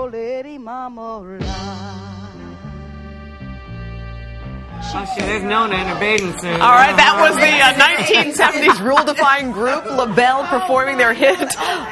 your lady marmalade. Oh, shit, there's Nona in her bathing suit. All right, that was the 1970s rule-defying group Labelle performing their hit,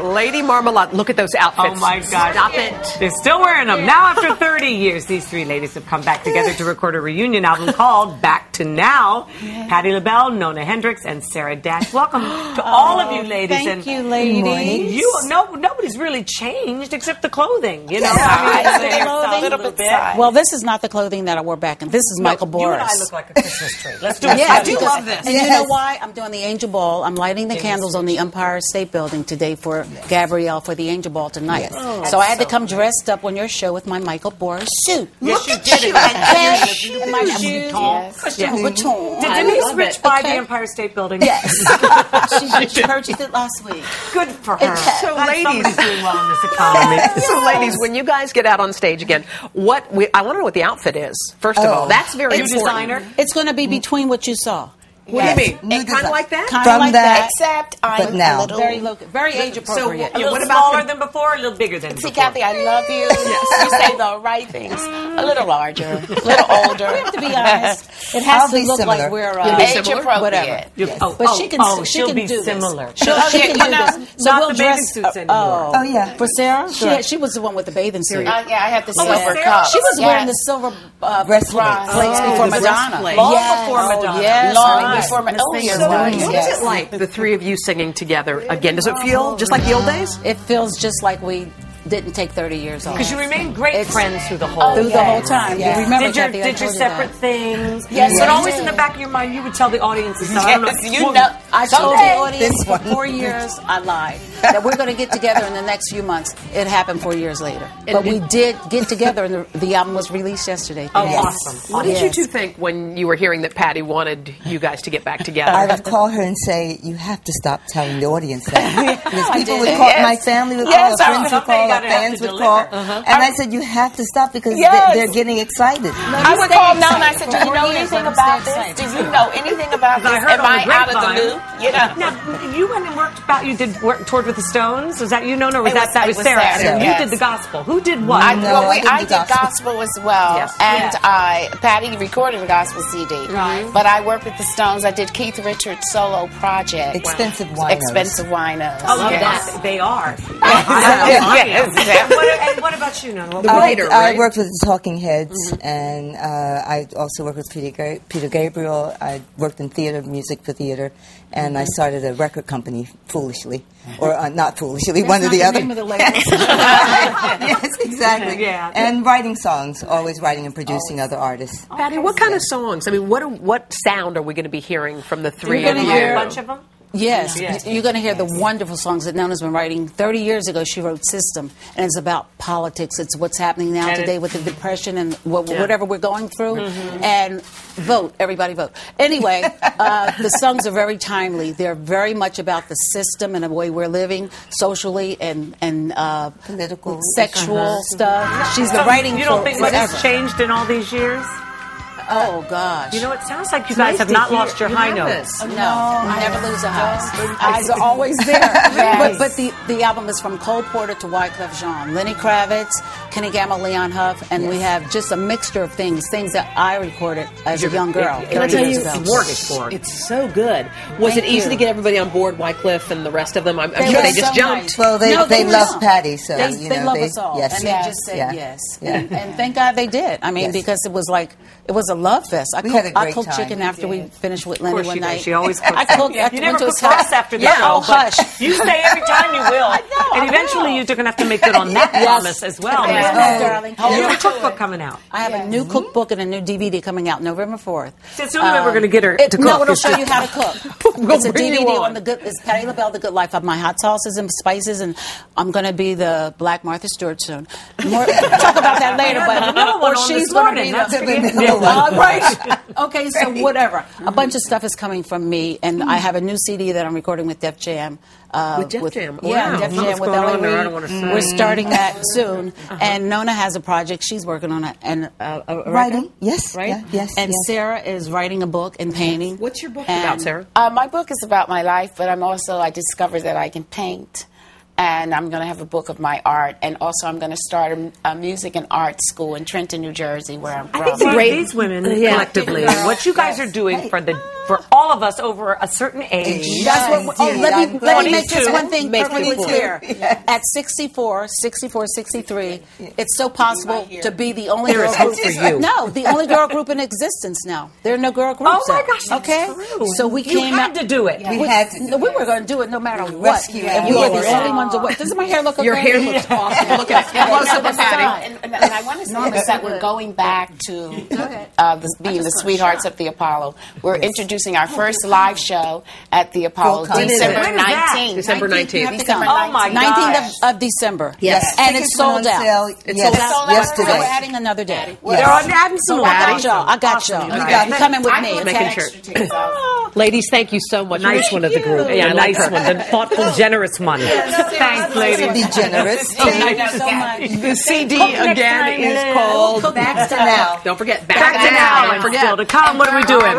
Lady Marmalade. Look at those outfits. Oh, my God. Stop it. They're still wearing them. Now, after 30 years, these three ladies have come back together to record a reunion album called Back to Now. Patti Labelle, Nona Dendix, and Sarah Dash. Welcome to all of you ladies. Thank you, ladies. Nobody's really changed except the clothing, you know? A little bit. Well, this is not the clothing that I wore back, and this is Michael Boris. I look like a Christmas tree. Let's do it. Yeah, I do love this. And you know why? I'm doing the Angel Ball. I'm lighting the candles on the Empire State Building today for Gabrielle for the Angel Ball tonight. Yes. Oh, so I had to come dressed up on your show with my Michael Boris suit. Yes, you did. And my shoes. Did Denise Rich buy the Empire State Building? Yes. She purchased it last week. Good for her. So, ladies, doing well in this economy. So, ladies, when you guys get out on stage again, I want to know what the outfit is. First of all, that's very important. Designer. It's going to be between what you saw. What do you mean? Kind of like that? Kind of like that. Except I'm now. a little... Very age appropriate. So, a little smaller than before, a little bigger than before? See, Kathy, I love you. You say the right things. A little larger, a little older. We have to be honest. It has to look like we're age appropriate. Whatever. Yes. But she can she'll be do similar. She can do this. So Not we'll the bathing dress. suits anymore. Oh, yeah. For Sarah? She was the one with the bathing suit. Yeah, I have the silver cup. She was wearing the silver plates before Madonna. Long before Madonna. Yes. Long before Madonna. What is it like, the three of you singing together again? Does it feel just like the old days? It feels just like we didn't take 30 years off. Because you remain great friends through the whole time. Yeah. You remember, did your separate things? Yes, but always in the back of your mind, you would tell the audience and stuff. I told the audience for 4 years, I lied, that we're going to get together in the next few months. It happened 4 years later. But we did get together, and the album was released yesterday. Oh, awesome. What did you two think when you were hearing that Patti wanted you guys to get back together? I would call her and say, you have to stop telling the audience that. Because people would call, my family would call, friends would call, our fans would call. And I said, you have to stop because they're getting excited. I would call Nona and I said, do you know anything about this? Do you know anything about this? Am I out of the loop? You know. Now, you went and toured with the Stones? Was that you, Nona, or was that was Sarah? Sarah. You did the gospel. Who did what? I did gospel as well. Yes. And Patti recorded a gospel CD. Right. But I worked with the Stones. I did Keith Richards' solo project. Expensive Winos. Expensive Winos. I love that. They are. And what about you, Nona? I worked with the Talking Heads, and I also worked with Peter Gabriel. I worked in theater, music for theater, and I started a record company, foolishly. Or not foolishly, one or the other. Name of the label. Yes, exactly. Yeah. And writing songs, always writing and producing other artists. Patti, what kind of songs? I mean, what sound are we going to be hearing from the three of you? A bunch of them? Yes, you're going to hear the wonderful songs that Nona's been writing. 30 years ago, she wrote System, and it's about politics. It's what's happening now today with the depression and whatever we're going through. And vote, everybody vote. Anyway, the songs are very timely. They're very much about the system and the way we're living socially and political, sexual stuff. She's been writing You don't think much forever. has changed in all these years? Oh, gosh. You know, it sounds like you guys have not lost your high notes. No, I never lose a highs. Highs are always there. But the album is from Cole Porter to Wyclef Jean, Lenny Kravitz, Kenny Gamble, Leon Huff, and we have just a mixture of things that I recorded as a young girl. Can I tell you, it's so good. Was it easy to get everybody on board, Wyclef and the rest of them? I'm sure they just jumped. Well, they love Patti, so they love us all, and they just said yes. And thank God they did. I mean, because it was a love fest. I cooked chicken after we finished with Lenny one night. She always cooks. I cooked. You never cook for us after the show. Oh, hush. You say every time you will. And eventually you're going to have to make good on that promise as well. Darling. You have a cookbook coming out. I have a new cookbook and a new DVD coming out November 4th. It's the only way we're going to get her to cook. No, it'll show you how to cook. It's a DVD on the good. It's Patti Labelle, The Good Life of my hot sauces and spices, and I'm going to be the Black Martha Stewart soon. Talk about that later, but she's learning. Right. Okay, so whatever. A bunch of stuff is coming from me, and I have a new CD that I'm recording with Def Jam. With Def Jam? Yeah, Def Jam with Ellie Reed. We're starting that soon. And Nona has a project. She's working on it. And writing. Yes. Right? Yes. And Sarah is writing a book and painting. What's your book about, Sarah? My book is about my life, but I discovered that I can paint. and I'm going to have a book of my art, and also I'm going to start a music and art school in Trenton, New Jersey, where I'm from. I think these women collectively, what you guys are doing for all of us over a certain age. That's what. Let me make this one thing perfectly clear. At 64, 63, it's so possible to be the only girl group. For you. No, the only girl group in existence now. There are no girl groups. Oh my gosh, that's true. So we came had to do it. We had to. We were going to do it no matter what. Rescue And we were the only ones away. Doesn't my hair look okay? Your hair looks awesome. Look at it. Close up, Patti. And I want to say that we're going back to being the sweethearts of the Apollo. We're introducing our first live show at the Apollo, December 19th. December 19th. Oh my God. 19th of December. Yes. And it's sold out. It's sold out So we're yesterday. adding another day. They're adding some more. I got y'all. You're coming with me. Making sure. Ladies, thank you so much. Nice one of the group. Yeah, The nice one. The thoughtful, generous one. Thanks, ladies. Be generous. Thank you so much. The CD again is called Back to Now. Don't forget, Back to now. Don't forget. Still to come. What are we doing?